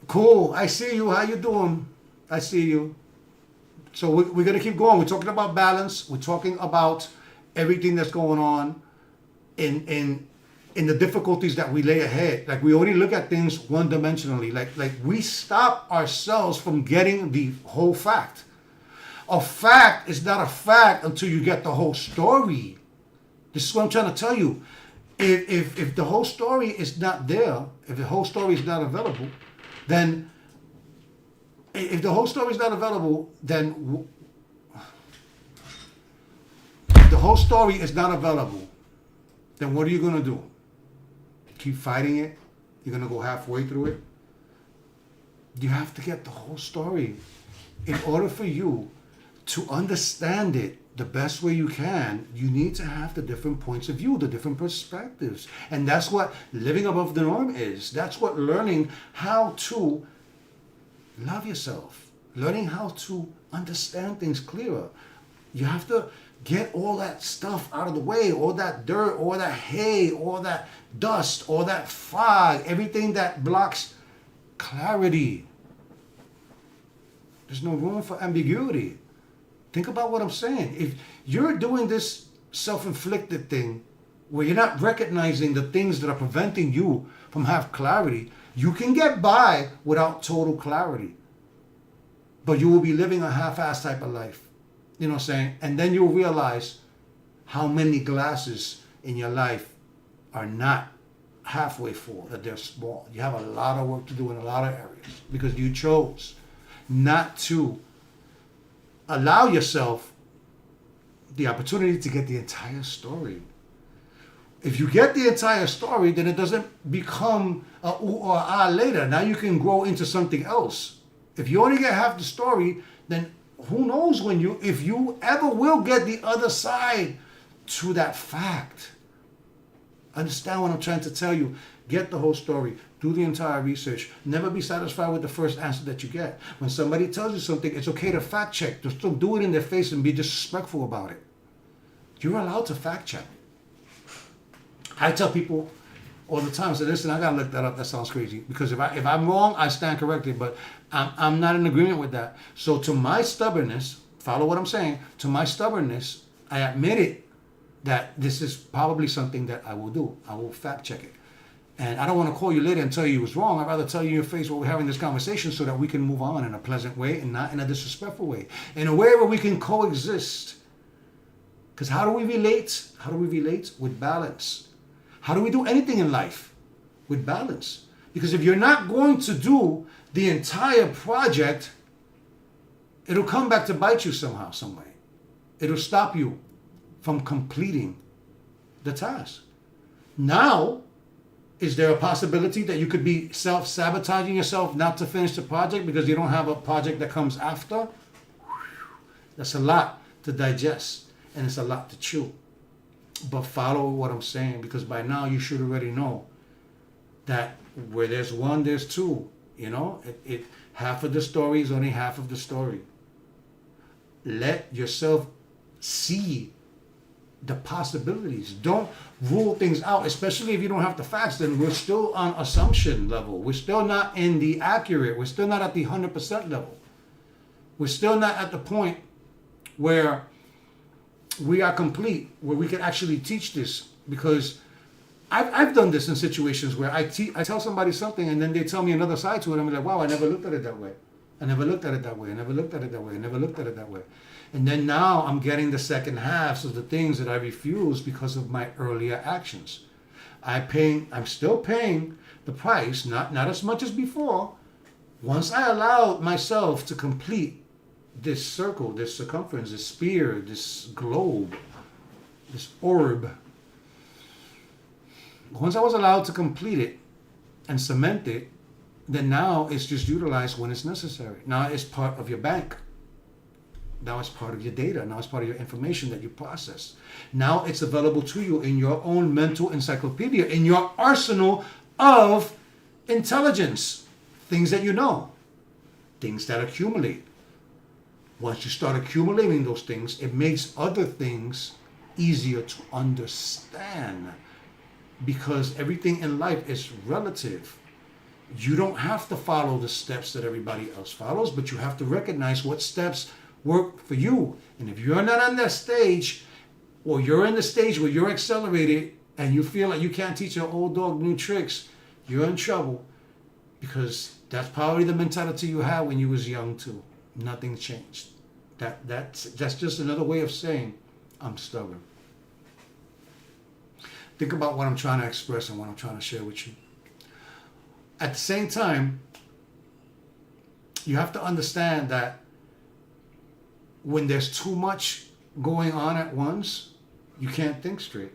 Cool. I see you. How you doing? I see you. So we're gonna keep going. We're talking about balance. We're talking about everything that's going on in the difficulties that we lay ahead. Like, we only look at things one-dimensionally. Like we stop ourselves from getting the whole fact. A fact is not a fact until you get the whole story. This is what I'm trying to tell you. If the whole story is not there, if the whole story is not available, then if the whole story is not available, then if the whole story is not available, then what are you going to do? Keep fighting it? You're going to go halfway through it? You have to get the whole story. In order for you to understand it the best way you can, you need to have the different points of view, the different perspectives. And that's what living above the norm is. That's what learning how to love yourself, learning how to understand things clearer. You have to get all that stuff out of the way, all that dirt, all that hay, all that dust, all that fog, everything that blocks clarity. There's no room for ambiguity. Think about what I'm saying. If you're doing this self-inflicted thing where you're not recognizing the things that are preventing you from having clarity, you can get by without total clarity. But you will be living a half-assed type of life. You know what I'm saying? And then you'll realize how many glasses in your life are not halfway full, that they're small. You have a lot of work to do in a lot of areas because you chose not to allow yourself the opportunity to get the entire story. If you get the entire story, then it doesn't become a ooh or ah later. Now you can grow into something else. If you only get half the story, then who knows if you ever will get the other side to that fact. Understand what I'm trying to tell you. Get the whole story. Do the entire research. Never be satisfied with the first answer that you get. When somebody tells you something, it's okay to fact check. Just don't do it in their face and be disrespectful about it. You're allowed to fact check. I tell people all the time, I say, listen, I gotta look that up. That sounds crazy. Because if I'm wrong, I stand corrected. But I'm not in agreement with that. So to my stubbornness, follow what I'm saying. To my stubbornness, I admit it that this is probably something that I will do. I will fact check it. And I don't want to call you later and tell you it was wrong. I'd rather tell you in your face while we're having this conversation so that we can move on in a pleasant way and not in a disrespectful way. In a way where we can coexist. Because how do we relate? How do we relate? With balance. How do we do anything in life? With balance. Because if you're not going to do the entire project, it'll come back to bite you somehow, some way. It'll stop you from completing the task. Now, is there a possibility that you could be self-sabotaging yourself not to finish the project because you don't have a project that comes after? That's a lot to digest and it's a lot to chew. But follow what I'm saying, because by now you should already know that where there's one, there's two. You know, half of the story is only half of the story. Let yourself see the possibilities. Don't rule things out, especially if you don't have the facts. Then we're still on assumption level. We're still not in the accurate. We're still not at the 100% level. We're still not at the point where we are complete, where we can actually teach this. Because I've done this in situations where I tell somebody something and then they tell me another side to it. I'm like, wow, I never looked at it that way. I never looked at it that way. I never looked at it that way. I never looked at it that way. And then now I'm getting the second halves of the things that I refused because of my earlier actions. I'm still paying the price, not as much as before. Once I allowed myself to complete this circle, this circumference, this sphere, this globe, this orb, once I was allowed to complete it and cement it, then now it's just utilized when it's necessary. Now it's part of your bank. Now it's part of your data. Now it's part of your information that you process. Now it's available to you in your own mental encyclopedia, in your arsenal of intelligence. Things that you know. Things that accumulate. Once you start accumulating those things, it makes other things easier to understand. Because everything in life is relative. You don't have to follow the steps that everybody else follows, but you have to recognize what steps work for you. And if you're not on that stage, or you're in the stage where you're accelerated and you feel like you can't teach an old dog new tricks, you're in trouble. Because that's probably the mentality you had when you was young too. Nothing changed. That's just another way of saying I'm stubborn. Think about what I'm trying to express and what I'm trying to share with you. At the same time, you have to understand that when there's too much going on at once, you can't think straight.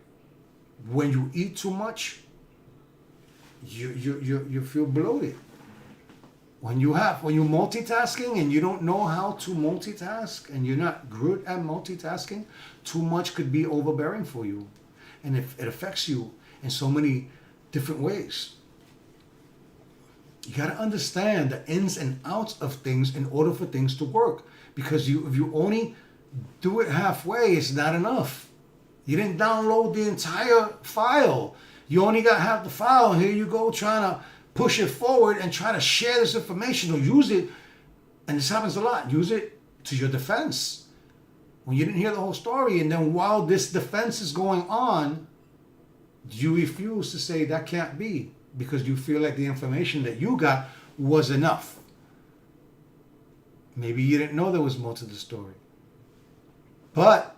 When you eat too much, you feel bloated. When you're multitasking and you don't know how to multitask and you're not good at multitasking, too much could be overbearing for you. And it affects you in so many different ways. You got to understand the ins and outs of things in order for things to work. Because if you only do it halfway, it's not enough. You didn't download the entire file. You only got half the file, and here you go trying to push it forward and try to share this information or use it. And this happens a lot. Use it to your defense when you didn't hear the whole story. And then while this defense is going on, you refuse to say that can't be because you feel like the information that you got was enough. Maybe you didn't know there was more to the story. But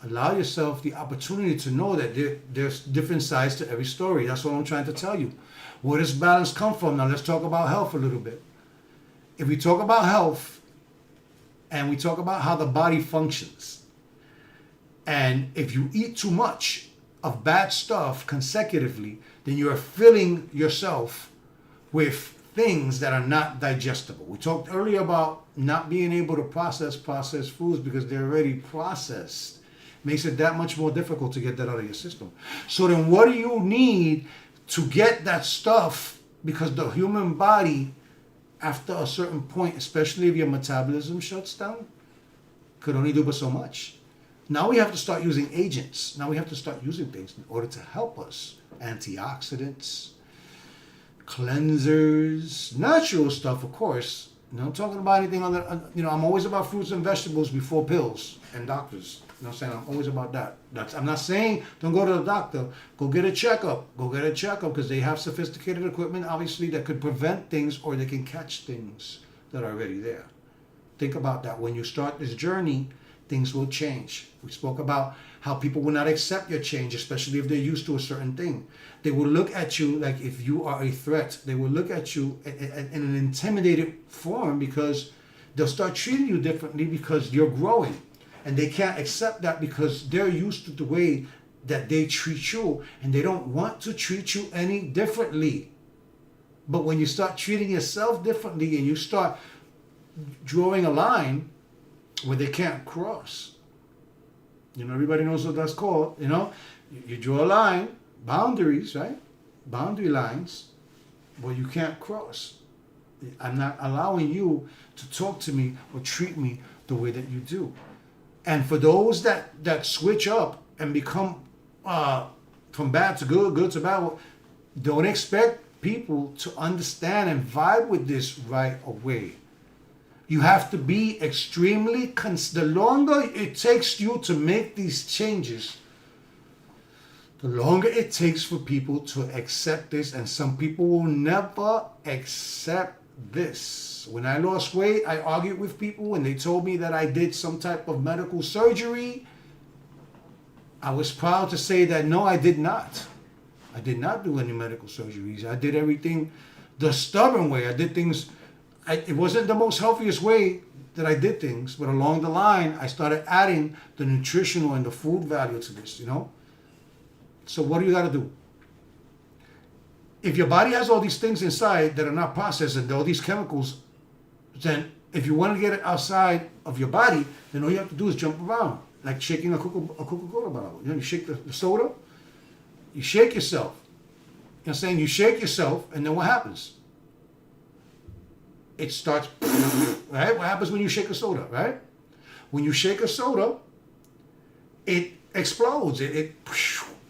allow yourself the opportunity to know that there's different sides to every story. That's what I'm trying to tell you. Where does balance come from? Now let's talk about health a little bit. If we talk about health and we talk about how the body functions, and if you eat too much of bad stuff consecutively, then you're filling yourself with things that are not digestible. We talked earlier about not being able to process processed foods because they're already processed. Makes it that much more difficult to get that out of your system. So then what do you need to get that stuff? Because the human body, after a certain point, especially if your metabolism shuts down, could only do but so much. Now we have to start using agents. Now we have to start using things in order to help us. Antioxidants, cleansers, natural stuff, of course. Not talking about anything other. I'm always about fruits and vegetables before pills and doctors. You know what I'm saying? I'm always about that. I'm not saying don't go to the doctor. Go get a checkup. Go get a checkup because they have sophisticated equipment, obviously, that could prevent things or they can catch things that are already there. Think about that. When you start this journey, things will change. We spoke about how people will not accept your change, especially if they're used to a certain thing. They will look at you like if you are a threat. They will look at you in an intimidated form because they'll start treating you differently because you're growing. And they can't accept that because they're used to the way that they treat you and they don't want to treat you any differently. But when you start treating yourself differently and you start drawing a line where they can't cross, everybody knows what that's called, you draw a line, boundaries, right? Boundary lines where you can't cross. I'm not allowing you to talk to me or treat me the way that you do. And for those that switch up and become from bad to good, good to bad, don't expect people to understand and vibe with this right away. You have to be extremely, the longer it takes you to make these changes, the longer it takes for people to accept this. And some people will never accept this. When I lost weight, I argued with people and they told me that I did some type of medical surgery. I was proud to say that no, I did not. I did not do any medical surgeries. I did everything the stubborn way. I did things, it wasn't the most healthiest way that I did things, but along the line, I started adding the nutritional and the food value to this, So what do you got to do? If your body has all these things inside that are not processed and all these chemicals, then if you want to get it outside of your body, then all you have to do is jump around, like shaking a Coca-Cola bottle. You shake the soda, you shake yourself. You know what I'm saying? You shake yourself, and then what happens? It starts, right? What happens when you shake a soda, right? When you shake a soda, it explodes. You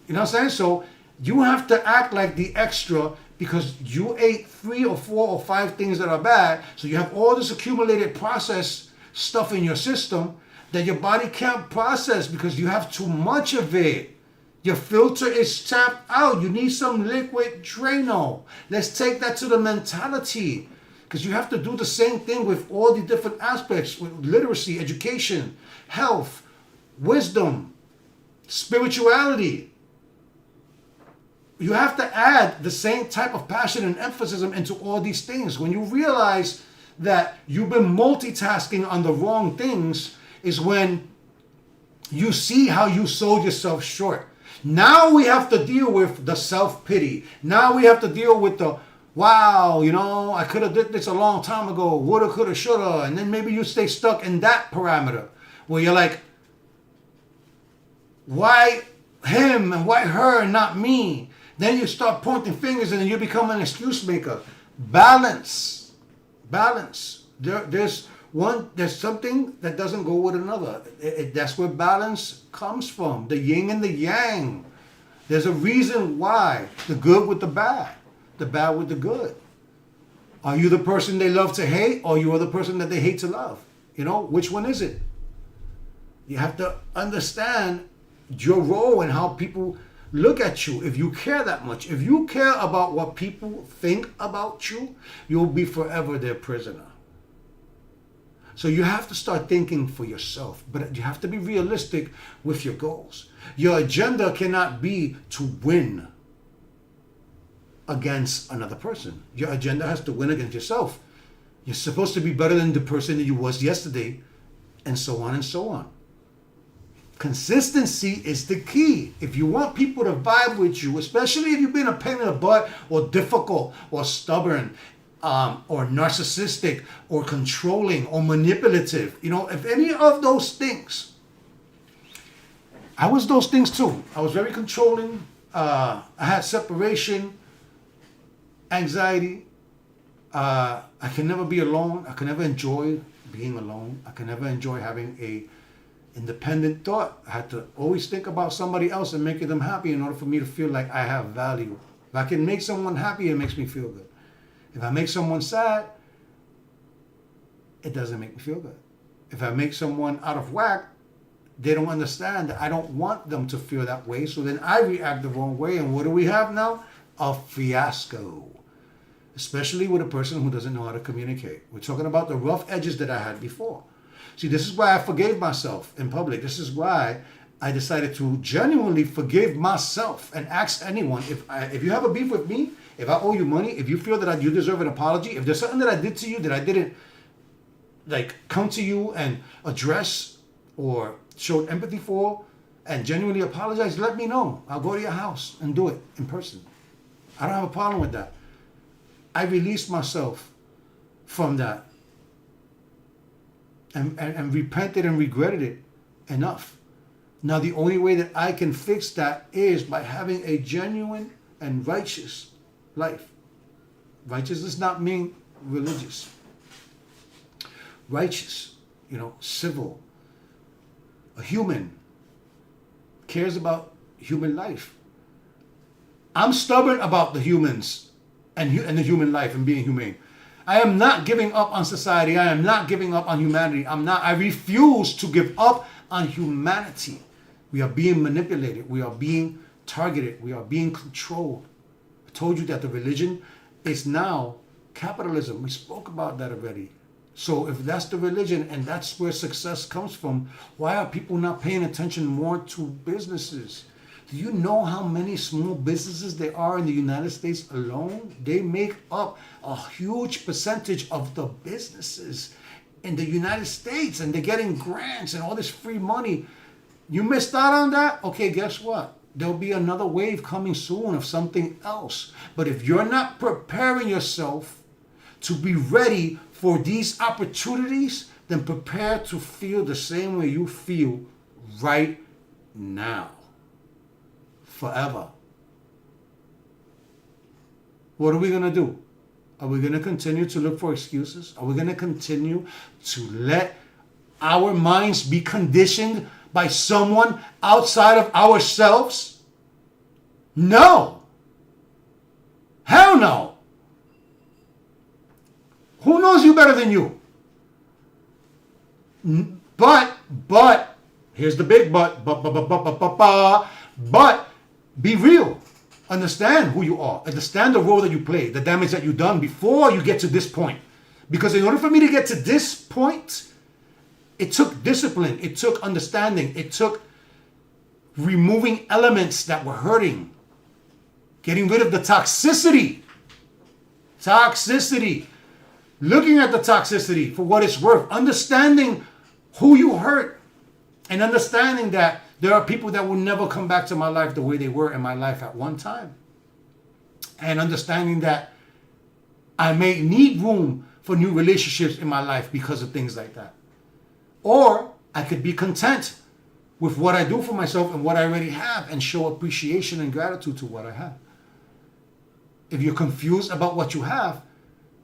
know what I'm saying? So you have to act like the extra because you ate 3 or 4 or 5 things that are bad. So you have all this accumulated processed stuff in your system that your body can't process because you have too much of it. Your filter is tapped out. You need some liquid Drano. Let's take that to the mentality. Because you have to do the same thing with all the different aspects, with literacy, education, health, wisdom, spirituality. You have to add the same type of passion and emphasis into all these things. When you realize that you've been multitasking on the wrong things is when you see how you sold yourself short. Now we have to deal with the self-pity. Now we have to deal with the, wow, I could have did this a long time ago. Woulda, coulda, shoulda. And then maybe you stay stuck in that parameter where you're like, why him and why her and not me? Then you start pointing fingers and then you become an excuse maker. Balance. There's something that doesn't go with another. That's where balance comes from. The yin and the yang. There's a reason why. The good with the bad with the good. Are you the person they love to hate, or you are the person that they hate to love? Which one is it? You have to understand your role and how people look at you. If you care that much, if you care about what people think about you, you'll be forever their prisoner. So you have to start thinking for yourself, but you have to be realistic with your goals. Your agenda cannot be to win against another person. Your agenda has to win against yourself. You're supposed to be better than the person that you was yesterday, and so on and so on. Consistency is the key. If you want people to vibe with you, especially if you've been a pain in the butt or difficult or stubborn, or narcissistic or controlling or manipulative, if any of those things, I was those things too. I was very controlling. I had separation, anxiety. I can never be alone. I can never enjoy being alone. I can never enjoy having a independent thought. I had to always think about somebody else and making them happy in order for me to feel like I have value. If I can make someone happy, it makes me feel good. If I make someone sad, it doesn't make me feel good. If I make someone out of whack, they don't understand that I don't want them to feel that way. So then I react the wrong way. And what do we have now? A fiasco. Especially with a person who doesn't know how to communicate. We're talking about the rough edges that I had before. See, this is why I forgave myself in public. This is why I decided to genuinely forgive myself and ask anyone, if you have a beef with me, if I owe you money, if you feel that you deserve an apology, if there's something that I did to you that I didn't come to you and address or showed empathy for and genuinely apologize, let me know. I'll go to your house and do it in person. I don't have a problem with that. I released myself from that and repented and regretted it enough. Now the only way that I can fix that is by having a genuine and righteous life. Righteous does not mean religious. Righteous, civil. A human cares about human life. I'm stubborn about the humans and the human life and being humane. I am not giving up on society. I am not giving up on humanity. I refuse to give up on humanity. We are being manipulated. We are being targeted. We are being controlled. I told you that the religion is now capitalism. We spoke about that already. So if that's the religion and that's where success comes from, why are people not paying attention more to businesses? Do you know how many small businesses there are in the United States alone? They make up a huge percentage of the businesses in the United States, and they're getting grants and all this free money. You missed out on that? Okay, guess what? There'll be another wave coming soon of something else. But if you're not preparing yourself to be ready for these opportunities, then prepare to feel the same way you feel right now. Forever. What are we going to do? Are we going to continue to look for excuses? Are we going to continue to let our minds be conditioned by someone outside of ourselves? No. Hell no. Who knows you better than you? But, here's the big but be real. Understand who you are. Understand the role that you play, the damage that you've done before you get to this point. Because in order for me to get to this point, it took discipline. It took understanding. It took removing elements that were hurting. Getting rid of the toxicity. Toxicity. looking at the toxicity for what it's worth, understanding who you hurt, and understanding that there are people that will never come back to my life the way they were in my life at one time. And understanding that I may need room for new relationships in my life because of things like that. Or I could be content with what I do for myself and what I already have and show appreciation and gratitude to what I have. If you're confused about what you have,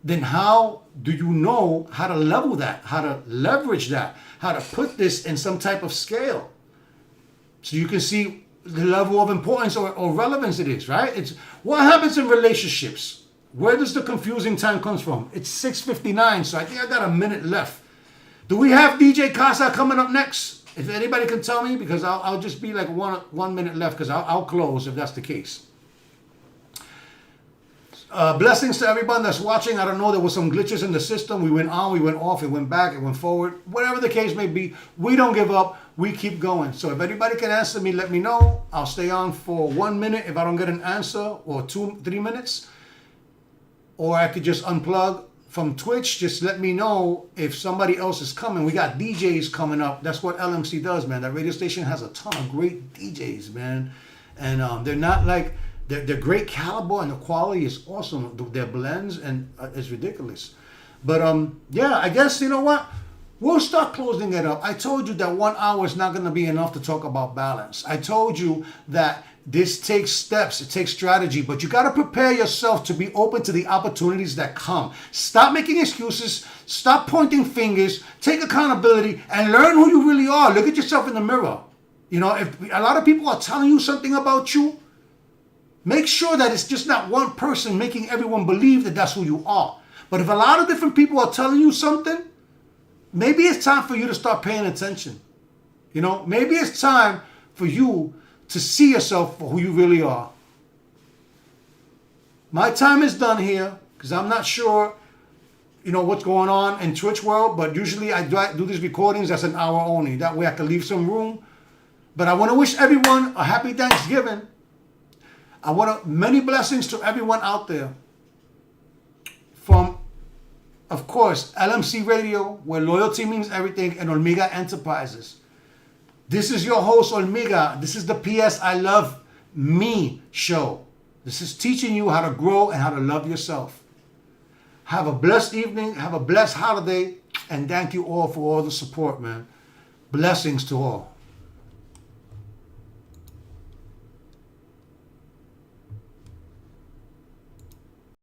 then how do you know how to level that, how to leverage that, how to put this in some type of scale so you can see the level of importance or relevance it is, right? It's what happens in relationships. Where does the confusing time comes from? It's 6:59, so I think I got a minute left. Do we have DJ Casa coming up next? If anybody can tell me, because I'll just be like 1 minute left, because I'll close if that's the case. Blessings to everyone that's watching. I don't know, there was some glitches in the system. We went on, we went off, it went back, it went forward. Whatever the case may be, we don't give up. We keep going. So if anybody can answer me, let me know. I'll stay on for 1 minute if I don't get an answer, or 2-3 minutes. Or I could just unplug from Twitch. Just let me know if somebody else is coming. We got DJs coming up. That's what LMC does, man. That radio station has a ton of great DJs, man. And they're not like... They're great caliber, and the quality is awesome. Their blends, and it's ridiculous. But yeah, I guess, you know what? We'll start closing it up. I told you that 1 hour is not going to be enough to talk about balance. I told you that this takes steps, it takes strategy, but you got to prepare yourself to be open to the opportunities that come. Stop making excuses, stop pointing fingers, take accountability, and learn who you really are. Look at yourself in the mirror. You know, if a lot of people are telling you something about you, make sure that it's just not one person making everyone believe that that's who you are. But if a lot of different people are telling you something, maybe it's time for you to start paying attention. You know, maybe it's time for you to see yourself for who you really are. My time is done here, because I'm not sure, you know, what's going on in Twitch world, but usually I do these recordings that's an hour only. That way I can leave some room. But I want to wish everyone a happy Thanksgiving. I want many blessings to everyone out there. From, of course, LMC Radio, where loyalty means everything, and Olmega Enterprises. This is your host, Olmega. This is the PS I Love Me show. This is teaching you how to grow and how to love yourself. Have a blessed evening. Have a blessed holiday. And thank you all for all the support, man. Blessings to all.